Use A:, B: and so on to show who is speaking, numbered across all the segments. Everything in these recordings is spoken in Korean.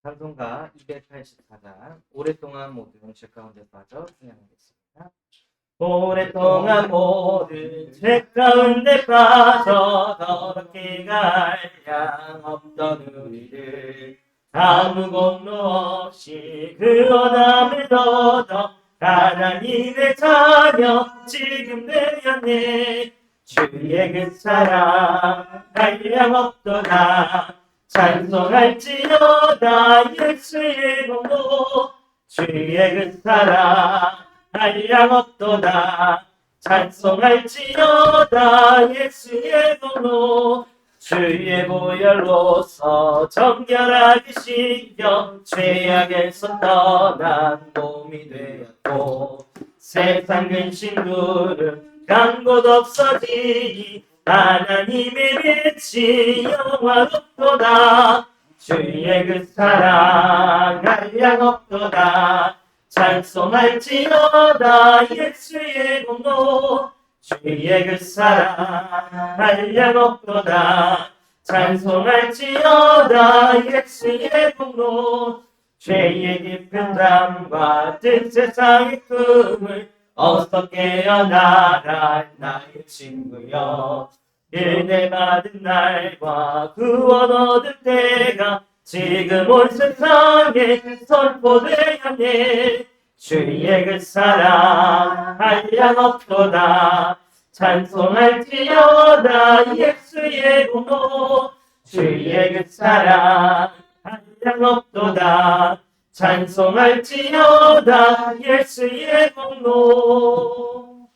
A: 찬송가 284장 오랫동안 모든 죄 가운데 빠져 찬양하겠습니다. 오랫동안 모든 죄 가운데 빠져 더럽게 갈 양 없던 우리를 아무 공로 없이 그 원함을 얻어 하나님의 자녀 지금 되었네. 주의 그 사랑 한량 없도다. 찬송할지어다 예수의 공로. 주의 그 사랑 한량 없도다. 찬송할지어다 예수의 공로. 주의 보혈로서 정결하게 씻겨 죄악에서 떠난 몸이 되었고 세상 근심들은 간 곳 없어지니 하나님의 빛이 영화롭도다. 주의 그 사랑 한량 없도다. 찬송할지어다 예수의 공로. 주의 그 사랑 한량 없도다. 찬송할지어다 예수의 공로. 죄의 깊은 담과 뜬 세상의 꿈을 어서 깨어나라 나의 친구여. 은혜 받은 날과 구원 얻을 때가 지금 온 세상에 선포되었네. 주의 그 사랑 한량 없도다. 찬송할지어다 예수의 공로. 주의 그 사랑 한량 없도다. 찬송할지어다 예수의 공로.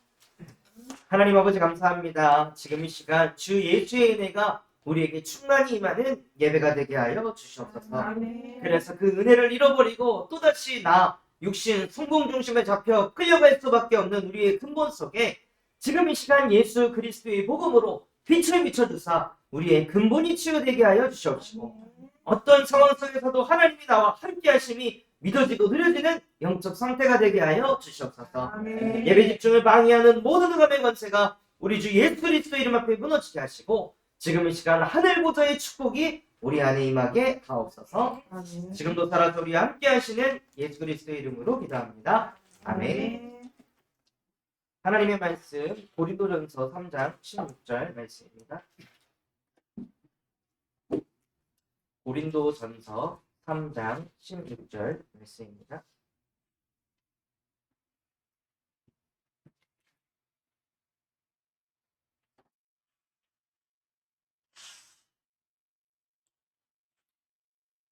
A: 하나님 아버지 감사합니다. 지금 이 시간 주 예수의 은혜가 우리에게 충만히 임하는 예배가 되게 하여 주시옵소서.
B: 아멘.
A: 그래서 그 은혜를 잃어버리고 또다시 나 육신 성공 중심에 잡혀 끌려갈 수밖에 없는 우리의 근본 속에 지금 이 시간 예수 그리스도의 복음으로 빛을 비춰주사 우리의 근본이 치유되게 하여 주시옵시고 어떤 상황 속에서도 하나님이 나와 함께 하심이 믿어지고 느려지는 영적 상태가 되게 하여 주시옵소서.
B: 아멘.
A: 예배 집중을 방해하는 모든 흑암의 권세가 우리 주 예수 그리스도 이름 앞에 무너지게 하시고 지금 이 시간 하늘 보좌의 축복이 우리 안에 임하게 하옵소서.
B: 아멘.
A: 지금도 살아서 우리와 함께 하시는 예수 그리스도의 이름으로 기도합니다. 아멘. 하나님의 말씀 고린도전서 3장 16절 말씀입니다. 고린도전서 3장 16절 말씀입니다.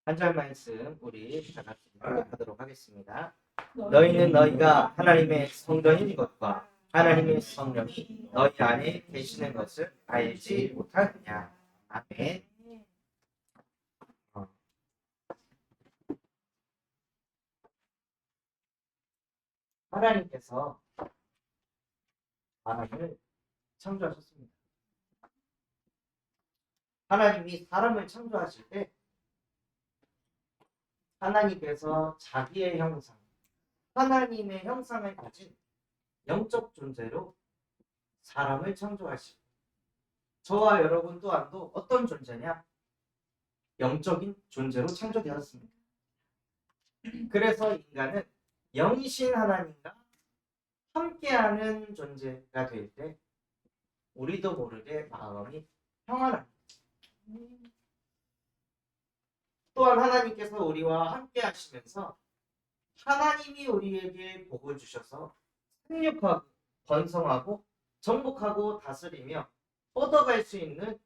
A: 한 절 말씀 우리 다 같이 하도록 하겠습니다. 너희는 너희가 하나님의 성전인 것과 하나님의 성령이 너희 안에 계시는 것을 알지 못하느냐. 아멘. 하나님께서 사람을 창조하셨습니다. 하나님이 사람을 창조하실 때 하나님께서 자기의 형상, 하나님의 형상을 가진 영적 존재로 사람을 창조하시고 저와 여러분 또한도 어떤 존재냐? 영적인 존재로 창조되었습니다. 그래서 인간은 영이신 하나님과 함께하는 존재가 될 때 우리도 모르게 마음이 평안합니다. 또한 하나님께서 우리와 함께 하시면서 하나님이 우리에게 복을 주셔서 생육하고 번성하고 정복하고 다스리며 뻗어갈 수 있는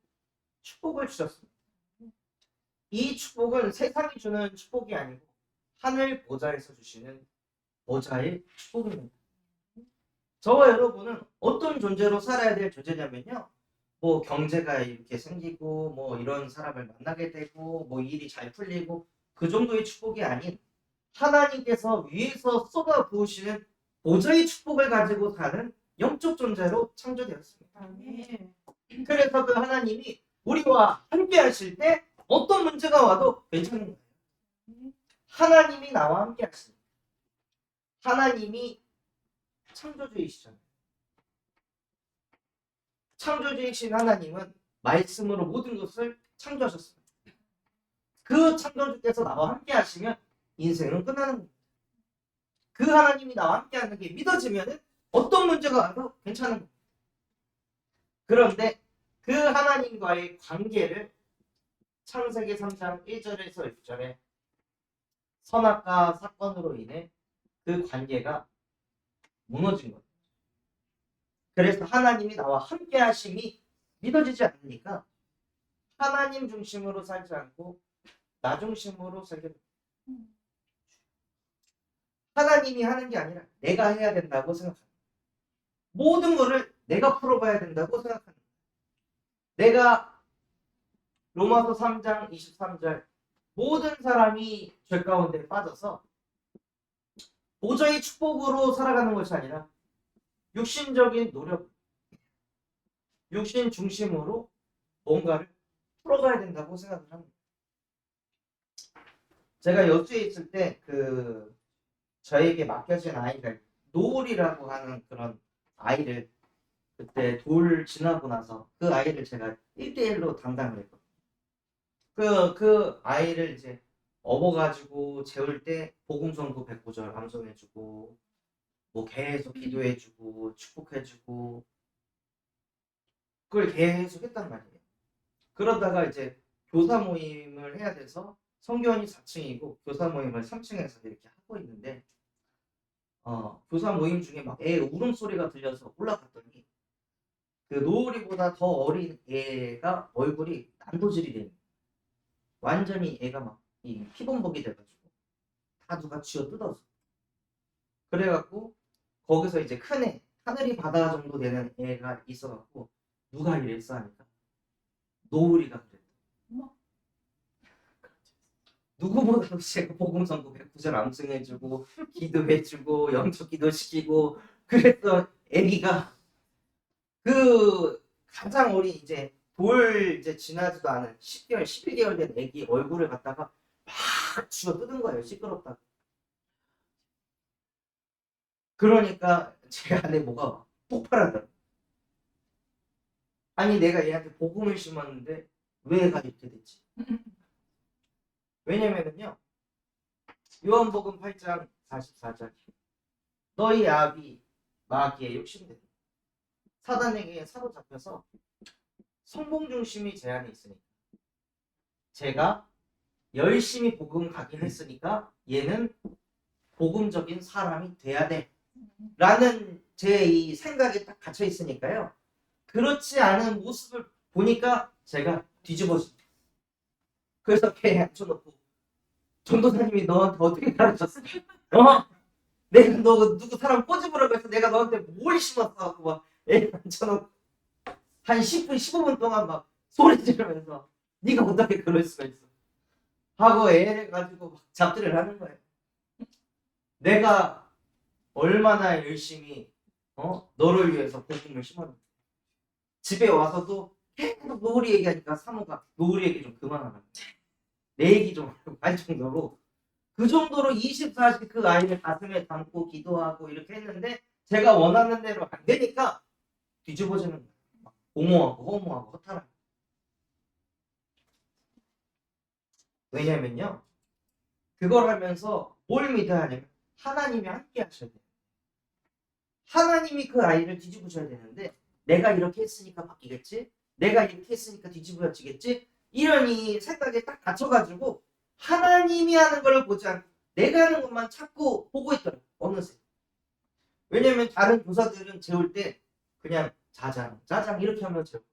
A: 축복을 주셨습니다. 이 축복은 세상이 주는 축복이 아니고 하늘 보좌에서 주시는 보좌의 축복입니다. 저와 여러분은 어떤 존재로 살아야 될 존재냐면요. 뭐 경제가 이렇게 생기고 뭐 이런 사람을 만나게 되고 뭐 일이 잘 풀리고 그 정도의 축복이 아닌 하나님께서 위에서 쏟아 부으시는 보좌의 축복을 가지고 사는 영적 존재로 창조되었습니다.
B: 아멘.
A: 그래서 그 하나님이 우리와 함께 하실 때 어떤 문제가 와도 괜찮은 거예요. 하나님이 나와 함께 하십니다. 하나님이 창조주이시잖아요. 창조주이신 하나님은 말씀으로 모든 것을 창조하셨습니다. 그 창조주께서 나와 함께 하시면 인생은 끝나는 겁니다. 그 하나님이 나와 함께 하는 게 믿어지면 어떤 문제가 와도 괜찮은 겁니다. 그런데 그 하나님과의 관계를 창세기 3장 1절에서 6절에 선악과 사건으로 인해 그 관계가 무너진 거예요. 그래서 하나님이 나와 함께 하심이 믿어지지 않으니까 하나님 중심으로 살지 않고 나 중심으로 살게 됩니다. 하나님이 하는 게 아니라 내가 해야 된다고 생각합니다. 모든 거를 내가 풀어봐야 된다고 생각합니다. 내가 로마서 3장 23절 모든 사람이 죄 가운데 빠져서 도저히 축복으로 살아가는 것이 아니라 육신적인 노력, 육신 중심으로 뭔가를 풀어가야 된다고 생각을 합니다. 제가 여수에 있을 때 저에게 맡겨진 아이가 노을이라고 하는 그런 아이를 그때 돌 지나고 나서 그 아이를 제가 1대1로 담당을 했거든요. 그 아이를 이제 업어가지고 재울 때 복음성구 109절 암송해주고 뭐 계속 기도해주고 축복해주고 그걸 계속 했단 말이에요. 그러다가 이제 교사 모임을 해야 돼서 성교원이 4층이고 교사 모임을 3층에서 이렇게 하고 있는데 교사 모임 중에 막 애 울음소리가 들려서 올라갔더니 그 노을이보다 더 어린 애가 얼굴이 난도질이 되는 거예요. 완전히 애가 막 이 피범벅이 돼가지고 다 누가 쥐어 뜯어서 그래갖고 거기서 이제 큰 애 하늘이 바다 정도 되는 애가 있어갖고 누가 이랬어 하니까 노을이가 그랬다. 누구보다도 제가 복음성구 109절 암송해주고 기도해주고 영적 기도시키고 그랬던 애기가 그 가장 어린 이제 돌 이제 지나지도 않은 10개월, 11개월 된 애기 얼굴을 갖다가 막 쥐어 뜯은 거예요. 시끄럽다고. 그러니까 제 안에 뭐가 폭발하더라고요. 아니 내가 얘한테 복음을 심었는데 왜 애가 이렇게 됐지? 왜냐면은요. 요한복음 8장 44절 너희 아비 마귀의 욕심대로 사단에게 사로잡혀서 성공 중심이 제 안에 있으니까 제가 열심히 복음 가긴 했으니까 얘는 복음적인 사람이 돼야 돼 라는 제 이 생각이 딱 갇혀 있으니까요. 그렇지 않은 모습을 보니까 제가 뒤집어집니다. 그래서 걔 앉혀놓고 전도사님이 너한테 어떻게 가르쳤어? 내가 너 누구 사람 꼬집으라고 해서 내가 너한테 뭘 심었어? 하고 막 애 앉혀놓고 한 10분 15분 동안 막 소리 지르면서 네가 어떻게 그럴 수가 있어? 하고 애를 가지고 막 잡들을 하는 거예요. 내가 얼마나 열심히 너를 위해서 복음을 심었는데 집에 와서도 계속 노을이 얘기하니까 사모가 노을이 얘기 좀 그만하라. 내 얘기 좀 할 정도로 그 정도로 24시 그 아이를 가슴에 담고 기도하고 이렇게 했는데 제가 원하는 대로 안 되니까 뒤집어지는 거예요. 옹호하고 허무하고 허탈하고. 왜냐면요. 그걸 하면서 뭘 믿어야 하냐면 하나님이 함께 하셔야 돼요. 하나님이 그 아이를 뒤집으셔야 되는데 내가 이렇게 했으니까 바뀌겠지? 내가 이렇게 했으니까 뒤집어지겠지? 이런 이 생각에 딱 갇혀가지고 하나님이 하는 걸 보지 않고 내가 하는 것만 자꾸 보고 있더라고요. 어느새. 왜냐면 다른 교사들은 재울 때 그냥 자장 이렇게 하면 재워.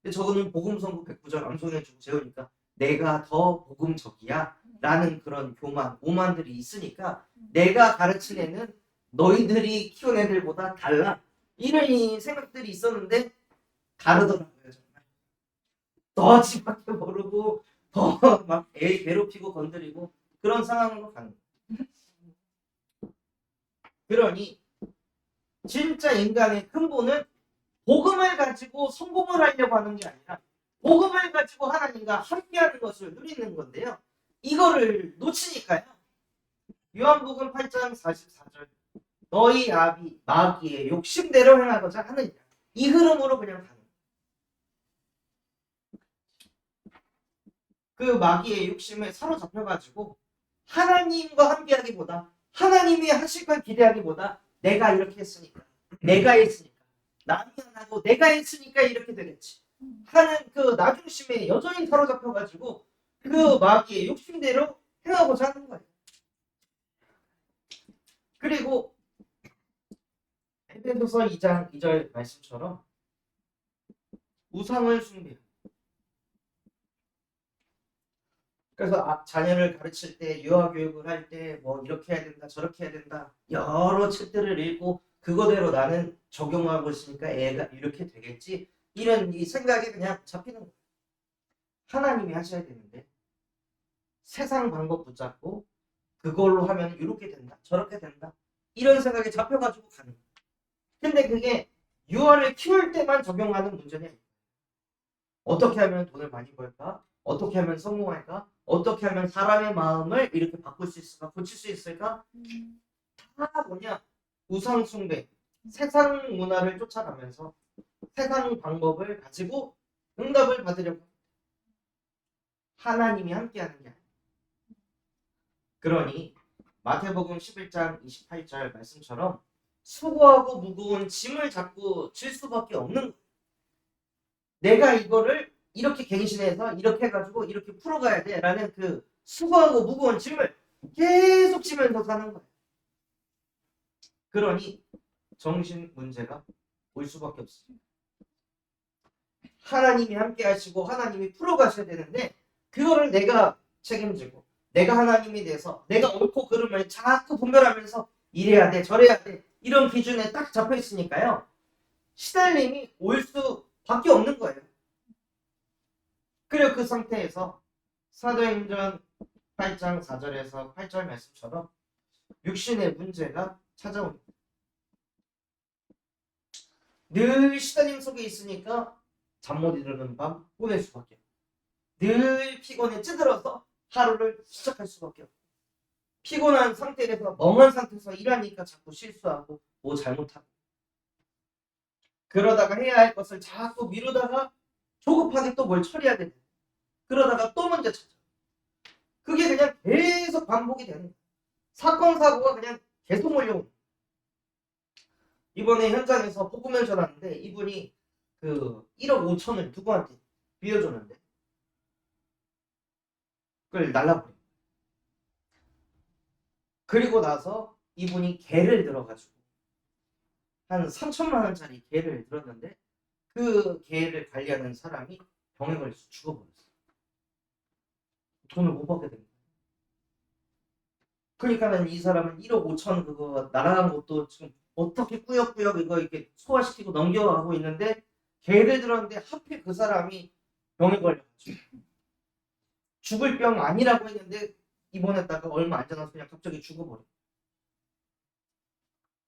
A: 근데 저거는 복음성구 109절 암송해주고 재우니까 내가 더 복음적이야 라는 그런 교만, 오만들이 있으니까 내가 가르친 애는 너희들이 키운 애들보다 달라 이런 이 생각들이 있었는데 다르더라고요. 정말 더 집밖에 모르고 더 막 애 괴롭히고 건드리고 그런 상황으로 가는 거예요. 그러니 진짜 인간의 근본은 복음을 가지고 성공을 하려고 하는 게 아니라 복음을 가지고 하나님과 함께하는 것을 누리는 건데요. 이거를 놓치니까요. 요한복음 8장 44절 너희 아비 마귀의 욕심대로 행하고자 하느니라. 이 흐름으로 그냥 가는 거예요. 그 마귀의 욕심에 사로잡혀가지고 하나님과 함께하기보다 하나님이 하실 걸 기대하기보다 내가 이렇게 했으니까 내가 했으니까 남이 안 하고 내가 했으니까 이렇게 되겠지 하는 그 나중심에 여전히 사로잡혀가지고 그 마귀의 욕심대로 행하고자 하는 거예요. 그리고 에베소서 2장 2절 말씀처럼 우상을 숭배. 그래서 자녀를 가르칠 때 유아 교육을 할 때 뭐 이렇게 해야 된다 저렇게 해야 된다 여러 책들을 읽고 그거대로 나는 적용하고 있으니까 애가 이렇게 되겠지 이런 이 생각이 그냥 잡히는 거예요. 하나님이 하셔야 되는데 세상 방법 붙잡고 그걸로 하면 이렇게 된다 저렇게 된다 이런 생각에 잡혀가지고 가는 거예요. 근데 그게 유아를 키울 때만 적용하는 문제는 아니에요. 어떻게 하면 돈을 많이 벌까? 어떻게 하면 성공할까? 어떻게 하면 사람의 마음을 이렇게 바꿀 수 있을까? 고칠 수 있을까? 다 뭐냐? 우상 숭배, 세상 문화를 쫓아가면서 세상 방법을 가지고 응답을 받으려고 하나님이 함께하는 게 아니에요. 그러니 마태복음 11장 28절 말씀처럼 수고하고 무거운 짐을 잡고 질 수밖에 없는 거예요. 내가 이거를 이렇게 갱신해서 이렇게 해가지고 이렇게 풀어가야 돼 라는 그 수고하고 무거운 짐을 계속 지면서 사는 거예요. 그러니 정신 문제가 올 수밖에 없습니다. 하나님이 함께 하시고 하나님이 풀어가셔야 되는데 그거를 내가 책임지고 내가 하나님이 돼서 내가 옳고 그름을 자꾸 분별하면서 이래야 돼 저래야 돼 이런 기준에 딱 잡혀 있으니까요. 시달림이 올 수밖에 없는 거예요. 그리고 그 상태에서 사도행전 8장 4절에서 8절 말씀처럼 육신의 문제가 찾아옵니다. 늘 시달림 속에 있으니까 잠 못 이루는 밤 보낼 수밖에 없고 늘 피곤에 찌들어서 하루를 시작할 수밖에 없고 피곤한 상태에서 멍한 상태에서 일하니까 자꾸 실수하고 뭐 잘못하고 그러다가 해야 할 것을 자꾸 미루다가 조급하게 또 뭘 처리해야 되는 그러다가 또 문제 찾아 그게 그냥 계속 반복이 되는 거야. 사건 사고가 그냥 계속 몰려오는 이번에 현장에서 복음을 전하는데 이분이 그 1억 5천을 누구한테 빌려줬는데 그걸 날라버려. 그리고 나서 이분이 개를 들어가지고 한 3천만 원짜리 개를 들었는데 그 개를 관리하는 사람이 병에 걸려서 죽어버렸어. 돈을 못 받게 된 거야. 그러니까는 이 사람은 1억 5천 그거 날아간 것도 지금 어떻게 꾸역꾸역 이거 이렇게 소화시키고 넘겨가고 있는데 개를 들었는데 하필 그 사람이 병에 걸려가지고 죽을 병 아니라고 했는데 입원했다가 얼마 안 지나서 그냥 갑자기 죽어버려.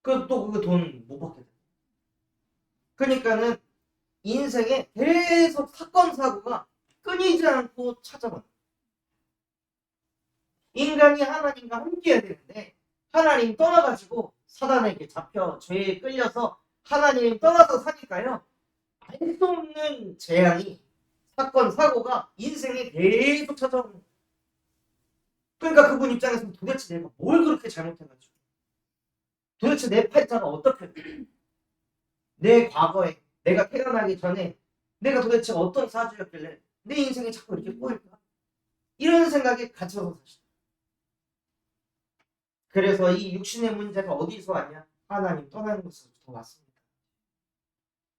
A: 또 그 돈 못 받게 돼. 그러니까는 인생에 계속 사건 사고가 끊이지 않고 찾아와. 인간이 하나님과 함께해야 되는데 하나님 떠나가지고 사단에게 잡혀 죄에 끌려서 하나님 떠나서 사니까요. 알 수 없는 재앙이 사건 사고가 인생에 계속 찾아오는 거예요. 그러니까 그분 입장에서는 도대체 내가 뭘 그렇게 잘못해가지고 도대체 내 팔자가 어떻게 내 과거에 내가 태어나기 전에 내가 도대체 어떤 사주였길래 내 인생이 자꾸 이렇게 꼬일까 이런 생각에 갇혀서 사시다. 그래서 이 육신의 문제가 어디서 왔냐? 하나님 떠나는 것으로부터 왔습니다.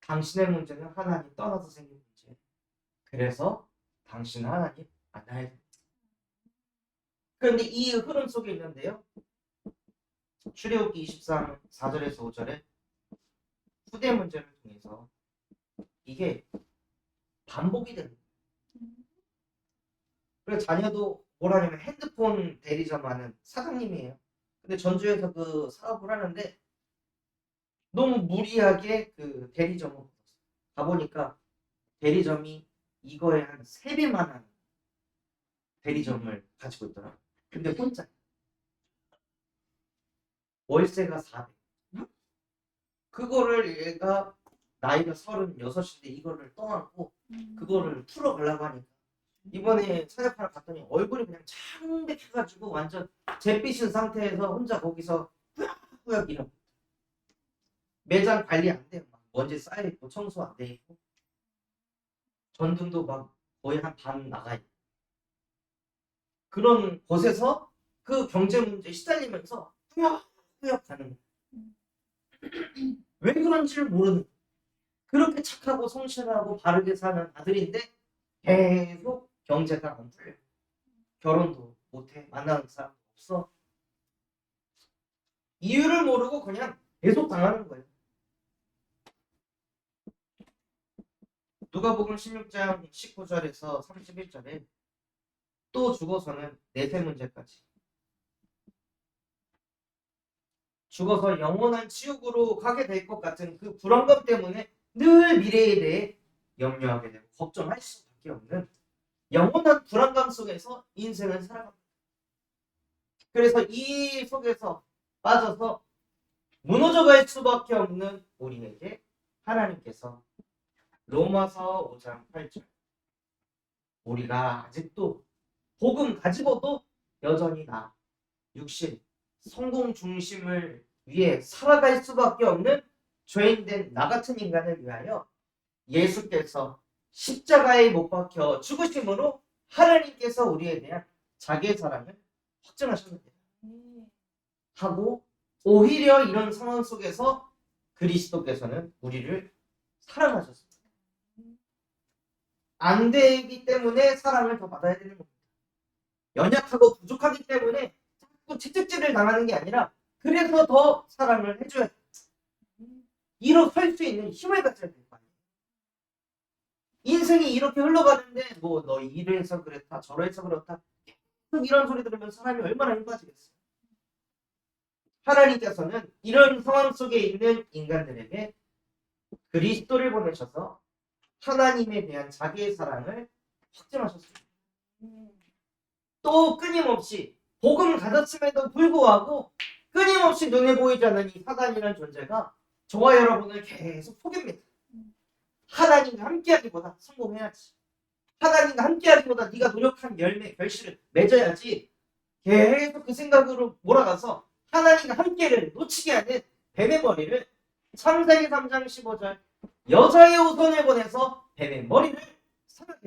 A: 당신의 문제는 하나님 떠나서 생긴 문제. 그래서 당신은 하나님 만나야 됩니다. 그런데 이 흐름 속에 있는데요. 출애굽기 23장 4절에서 5절에 후대 문제를 통해서 이게 반복이 되는 거예요. 그래서 자녀도 뭐라냐면 핸드폰 대리점 하는 사장님이에요. 근데 전주에서 그 사업을 하는데 너무 무리하게 그 대리점을 가보니까 대리점이 이거에 한 3배만한 대리점을 가지고 있더라. 근데 혼자 월세가 400. 그거를 얘가 나이가 36인데 이거를 떠안고 그거를 풀어가려고 하니까 이번에 사역하러 갔더니 얼굴이 그냥 창백해가지고 완전 잿빛인 상태에서 혼자 거기서 꾸역꾸역 이러. 매장 관리 안 돼요. 막 먼지 쌓여 있고 청소 안 돼 있고 전등도 막 거의 한 반 나가 있고 그런 곳에서 그 경제 문제에 시달리면서 꾸역꾸역 가는 거예요. 왜 그런지를 모르는 거예요. 그렇게 착하고 성실하고 바르게 사는 아들인데 계속 경제가 안 풀려. 결혼도 못해. 만나는 사람도 없어. 이유를 모르고 그냥 계속 당하는 거예요. 누가복음 16장 19절에서 31절에 또 죽어서는 내세 문제까지 죽어서 영원한 지옥으로 가게 될 것 같은 그 불안감 때문에 늘 미래에 대해 염려하게 되고 걱정할 수밖에 없는 영원한 불안감 속에서 인생을 살아갑니다. 그래서 이 속에서 빠져서 무너져갈 수밖에 없는 우리에게 하나님께서 로마서 5장 8절 우리가 아직도 복음 가지고도 여전히 나 육신 성공 중심을 위해 살아갈 수밖에 없는 죄인된 나 같은 인간을 위하여 예수께서 십자가에 못 박혀 죽으심으로 하나님께서 우리에 대한 자기의 사랑을 확증하셨는데 하고 오히려 이런 상황 속에서 그리스도께서는 우리를 사랑하셨습니다. 안 되기 때문에 사랑을 더 받아야 되는 겁니다. 연약하고 부족하기 때문에 자꾸 채찍질을 당하는 게 아니라 그래서 더 사랑을 해줘야 돼. 일어설 수 있는 힘을 가져야 될 거 아니에요. 인생이 이렇게 흘러가는데 뭐 너 이래서 그랬다 저래서 그렇다 이런 소리 들으면 사람이 얼마나 힘 빠지겠어요. 하나님께서는 이런 상황 속에 있는 인간들에게 그리스도를 보내셔서 하나님에 대한 자기의 사랑을 확증하셨습니다. 또 끊임없이 복음 가졌음에도 불구하고 끊임없이 눈에 보이지 않는 이 사단이라는 존재가 저와 여러분을 계속 속입니다. 하나님과 함께하기보다 성공해야지. 하나님과 함께하기보다 네가 노력한 열매, 결실을 맺어야지. 계속 그 생각으로 몰아가서 하나님과 함께를 놓치게 하는 뱀의 머리를 창세기 3장 15절 여자의 후손을 보내서 뱀의 머리를 사랑해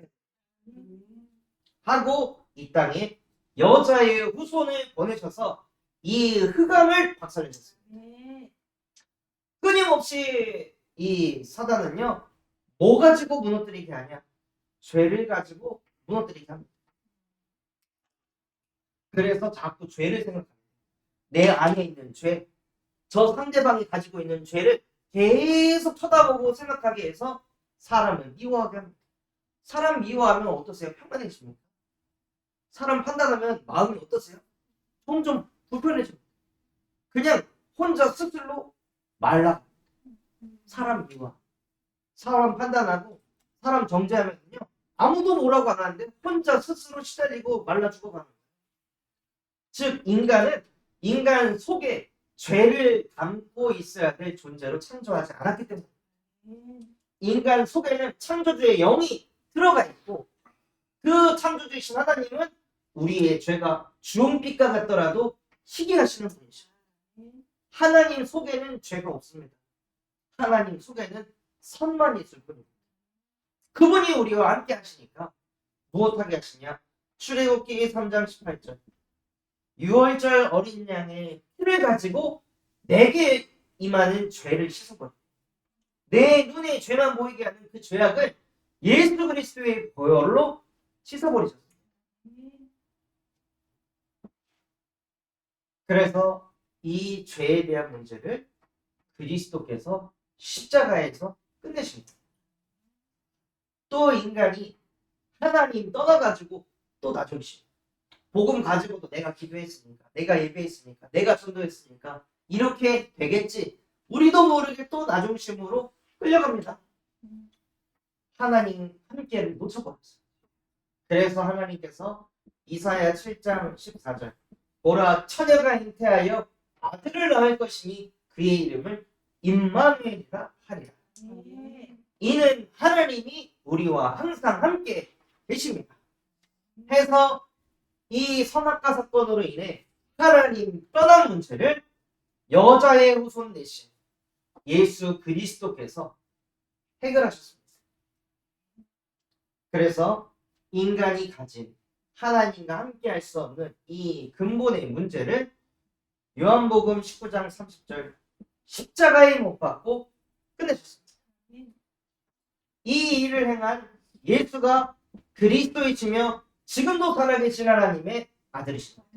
A: 하고 이 땅에 여자의 후손을 보내셔서 이 흑암을 박살내셨습니다. 끊임없이 이 사단은요 뭐 가지고 무너뜨리게 하냐 죄를 가지고 무너뜨리게 합니다. 그래서 자꾸 죄를 생각합니다. 내 안에 있는 죄, 저 상대방이 가지고 있는 죄를 계속 쳐다보고 생각하게 해서 사람을 미워하게 합니다. 사람 미워하면 어떠세요? 평안해집니까? 사람 판단하면 마음이 어떠세요? 점점 불편해집니다. 그냥 혼자 스스로 말라. 사람 미워, 사람 판단하고 사람 정죄하면요 아무도 뭐라고 안 하는데 혼자 스스로 시달리고 말라 죽어가는 거예요. 즉 인간은 인간 속에 죄를 담고 있어야 될 존재로 창조하지 않았기 때문에 인간 속에는 창조주의 영이 들어가 있고 그 창조주이신 하나님은 우리의 죄가 주홍빛과 같더라도 희게 하시는 분이시죠. 하나님 속에는 죄가 없습니다. 하나님 속에는 선만 있을 뿐입니다. 그분이 우리와 함께 하시니까 무엇하게 하시냐? 출애굽기 3장 18절 6월절 어린 양의 피를 가지고 내게 임하는 죄를 씻어버려. 내 눈에 죄만 보이게 하는 그 죄악을 예수 그리스도의 보혈로 씻어버리셨습니다. 그래서 이 죄에 대한 문제를 그리스도께서 십자가에서 끝내십니다. 또 인간이 하나님 떠나가지고 또 나중심. 복음 가지고도 내가 기도했으니까, 내가 예배했으니까, 내가 전도했으니까 이렇게 되겠지. 우리도 모르게 또 나중심으로 끌려갑니다. 하나님 함께를 놓쳐버렸어요. 그래서 하나님께서 이사야 7장 14절 보라 처녀가 잉태하여 아들을 낳을 것이니 그의 이름을 임마누엘이라 하리라. 이는 하나님이 우리와 항상 함께 계십니다. 해서 이 선악과 사건으로 인해 하나님 떠난 문제를 여자의 후손 대신 예수 그리스도께서 해결하셨습니다. 그래서 인간이 가진 하나님과 함께 할 수 없는 이 근본의 문제를 요한복음 19장 30절 십자가에 못 박고 끝내셨습니다. 이 일을 행한 예수가 그리스도이시며 지금도 살아계신 하나님의 아들이십니다.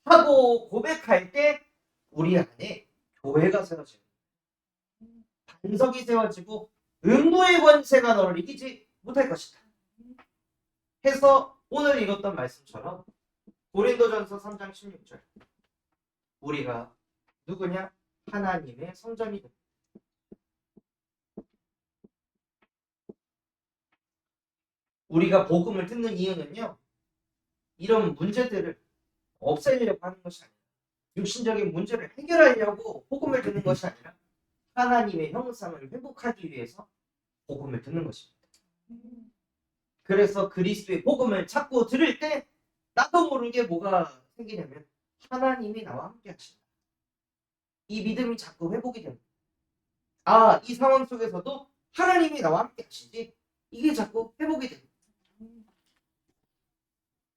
A: 하고 고백할 때 우리 안에 교회가 세워지고 반석이 세워지고 음부의 권세가 너를 이기지 못할 것이다. 해서 오늘 읽었던 말씀처럼 고린도전서 3장 16절 우리가 누구냐? 하나님의 성전이 됩니다. 우리가 복음을 듣는 이유는요. 이런 문제들을 없애려고 하는 것이 아니라 육신적인 문제를 해결하려고 복음을 듣는 것이 아니라 하나님의 형상을 회복하기 위해서 복음을 듣는 것입니다. 그래서 그리스도의 복음을 자꾸 들을 때 나도 모르게 뭐가 생기냐면 하나님이 나와 함께 하신다. 이 믿음이 자꾸 회복이 됩니다. 아, 이 상황 속에서도 하나님이 나와 함께 하시지 이게 자꾸 회복이 됩니다.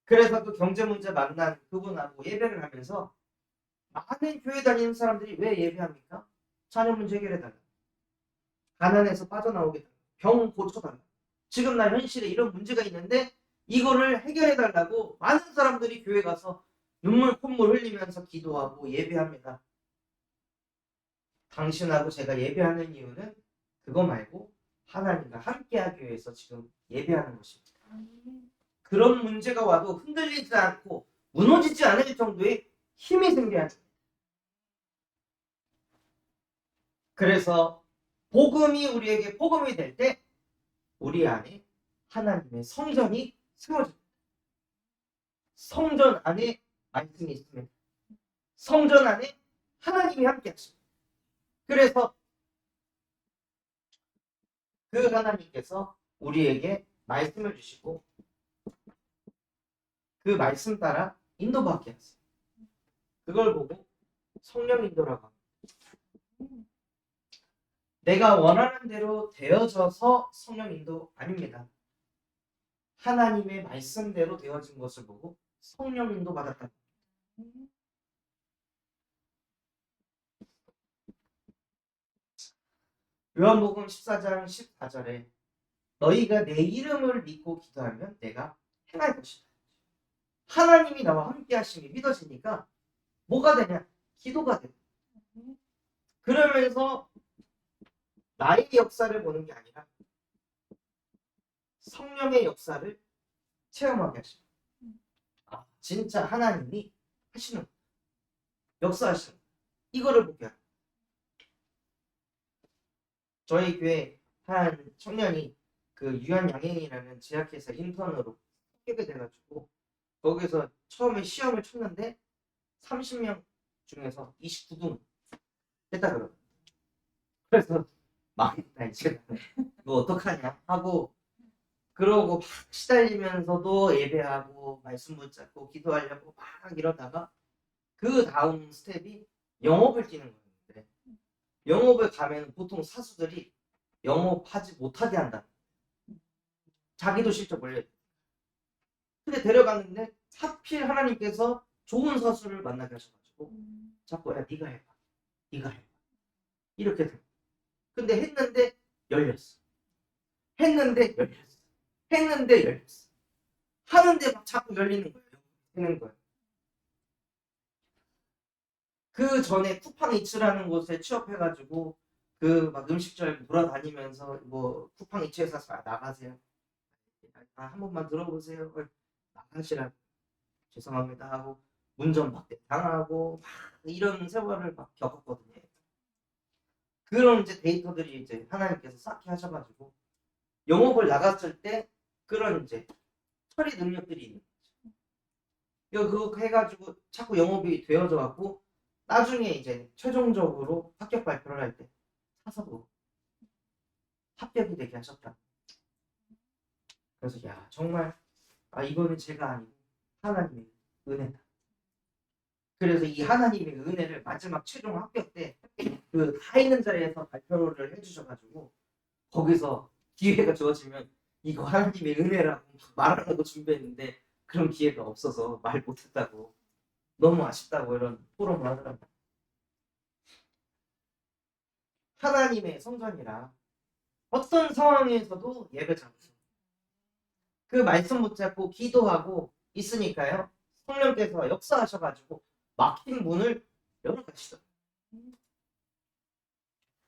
A: 그래서 그 경제 문제 만난 그분하고 예배를 하면서 많은 교회 다니는 사람들이 왜 예배합니까? 자녀 문제 해결해달라. 가난에서 빠져나오게 달라. 병 고쳐달라. 지금 나 현실에 이런 문제가 있는데 이거를 해결해달라고 많은 사람들이 교회 가서 눈물 콧물 흘리면서 기도하고 예배합니다. 당신하고 제가 예배하는 이유는 그거 말고 하나님과 함께하기 위해서 지금 예배하는 것입니다. 그런 문제가 와도 흔들리지 않고 무너지지 않을 정도의 힘이 생겨야 합니다. 그래서 복음이 우리에게 복음이 될 때 우리 안에 하나님의 성전이 세워집니다. 성전 안에 말씀이 있습니다. 성전 안에 하나님이 함께 하십니다. 그래서 그 하나님께서 우리에게 말씀을 주시고 그 말씀 따라 인도받게 하세요. 그걸 보고 성령 인도라고 합니다. 내가 원하는 대로 되어져서 성령 인도 아닙니다. 하나님의 말씀대로 되어진 것을 보고 성령 인도 받았다. 요한복음 14장 14절에 너희가 내 이름을 믿고 기도하면 내가 행할 것이다. 하나님이 나와 함께 하심이 믿어지니까 뭐가 되냐? 기도가 돼. 그러면서 나의 역사를 보는 게 아니라 성령의 역사를 체험하게 하십니다. 아, 진짜 하나님이 하시는 역사하시는 이거를 보게 합니다. 저희 교회 한 청년이 그 유한양행이라는 제약회사 인턴으로 합격이 돼가지고 거기서 처음에 시험을 쳤는데 30명 중에서 29등 했다 그러고 그래서 망했다 이제 이거 어떡하냐 하고 그러고 막 시달리면서도 예배하고 말씀 붙잡고 기도하려고 막 이러다가 그 다음 스텝이 영업을 뛰는 거였는데 영업을 가면 보통 사수들이 영업하지 못하게 한다. 자기도 실적 몰려. 근데 데려갔는데 하필 하나님께서 좋은 사수를 만나게 하셔가지고 자꾸 야 네가 해봐. 네가 해봐. 이렇게 돼. 근데 했는데 열렸어. 했는데 열렸어. 했는데 열렸어. 하는데 막 자꾸 열리는 거예요. 되는 거예요. 그 전에 쿠팡이츠라는 곳에 취업해가지고 그 막 음식점 돌아다니면서 뭐 쿠팡이츠에서 나가세요. 아, 한 번만 들어보세요. 나가시라. 죄송합니다 하고 문전박대 당하고 막 이런 세월을 막 겪었거든요. 그런 이제 데이터들이 이제 하나님께서 쌓게 하셔가지고 영업을 나갔을 때 그런 이제 처리 능력들이 있는 거죠. 그거 해가지고 자꾸 영업이 되어져 갖고 나중에 이제 최종적으로 합격 발표를 할 때 사서도 합격이 되게 하셨다. 그래서 야 정말 아, 이거는 제가 아니고 하나님의 은혜다. 그래서 이 하나님의 은혜를 마지막 최종 합격 때 그 다 있는 자리에서 발표를 해주셔가지고 거기서 기회가 주어지면 이거 하나님의 은혜라고 말하라고 준비했는데 그런 기회가 없어서 말 못했다고 너무 아쉽다고 이런 토론을 하더라고요. 하나님의 성전이라 어떤 상황에서도 예배 장소 그 말씀 붙잡고 기도하고 있으니까요. 성령께서 역사하셔가지고 막힌 문을 열어가시더라고요.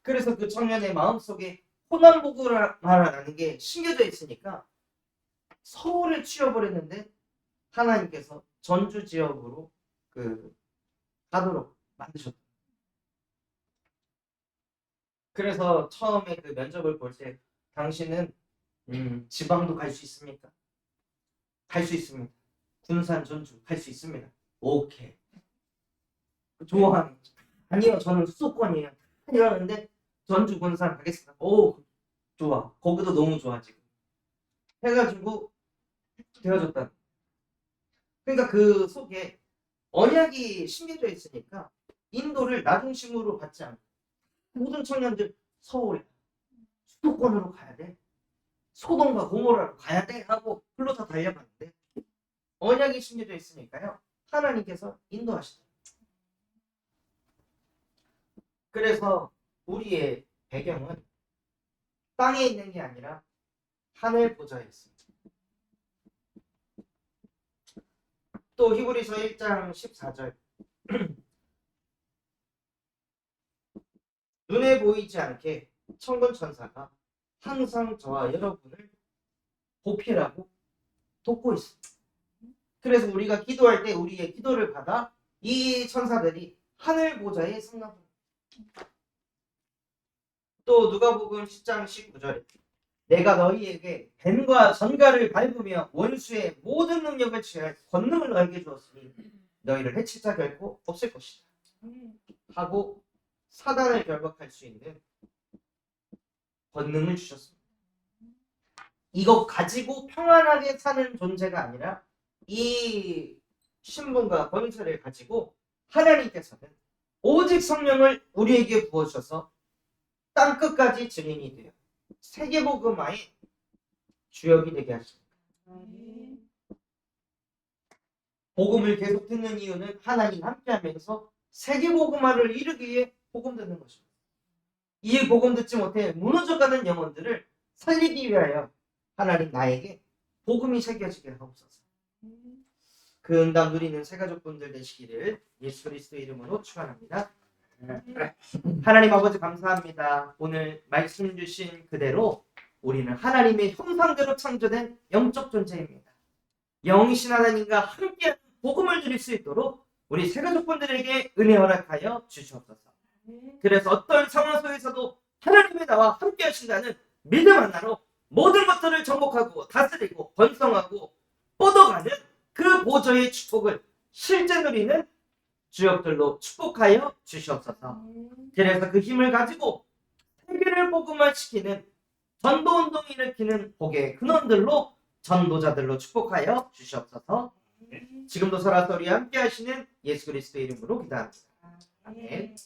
A: 그래서 그 청년의 마음속에 호남보고라는 게 심겨져 있으니까 서울을 취업을 했는데 하나님께서 전주 지역으로 가도록 만드셨다. 그래서 처음에 그 면접을 볼 때 당신은 지방도 갈 수 있습니까? 갈 수 있습니다. 군산 전주 갈 수 있습니다. 오케이. 좋아하는 거죠. 아니요, 저는 수도권이에요. 이러는데 전주 군산 가겠습니다. 오, 좋아. 거기도 너무 좋아 지금. 해가지고 되어줬다. 그러니까 그 속에 언약이 심겨져 있으니까 인도를 나 중심으로 받지 않고 모든 청년들 서울 수도권으로 가야 돼. 소돔과 고모라로 가야 돼 하고 불러서 달려갔는데 언약이 심겨져 있으니까요. 하나님께서 인도하시다. 그래서 우리의 배경은 땅에 있는 게 아니라 하늘 보좌에 있습니다. 또 히브리서 1장 14절 눈에 보이지 않게 천군 천사가 항상 저와 여러분을 보필하고 돕고 있습니다. 그래서 우리가 기도할 때 우리의 기도를 받아 이 천사들이 하늘 보좌에 승낙합니다. 또 누가복음 10장 19절에 내가 너희에게 뱀과 전갈을 밟으며 원수의 모든 능력을 취할 권능을 너에게 주었으니 너희를 해칠 자 결코 없을 것이다 하고 사단을 결박할 수 있는 권능을 주셨습니다. 이거 가지고 평안하게 사는 존재가 아니라 이 신분과 권세를 가지고 하나님께서는 오직 성령을 우리에게 부어주셔서 땅끝까지 증인이 되어 세계복음화의 주역이 되게 하십니다. 복음을 계속 듣는 이유는 하나님 함께하면서 세계복음화를 이루기 위해 복음 듣는 것입니다. 이 복음 듣지 못해 무너져가는 영혼들을 살리기 위하여 하나님 나에게 복음이 새겨지게 하옵소서. 그 응답 누리는 새가족분들 되시기를 예수 그리스도 이름으로 축원합니다. 하나님 아버지 감사합니다. 오늘 말씀 주신 그대로 우리는 하나님의 형상대로 창조된 영적 존재입니다. 영이신 하나님과 함께 복음을 누릴 수 있도록 우리 새가족분들에게 은혜 허락하여 주시옵소서. 그래서 어떤 상황 속에서도 하나님이 나와 함께 하신다는 믿음 하나로 모든 것들을 정복하고 다스리고 번성하고 뻗어가는 그 보좌의 축복을 실제 누리는 주역들로 축복하여 주시옵소서. 그래서 그 힘을 가지고 세계를 복음화시키는 전도운동을 일으키는 복의 근원들로 전도자들로 축복하여 주시옵소서. 지금도 설아서리 함께 하시는 예수 그리스도의 이름으로 기도합니다. 아멘.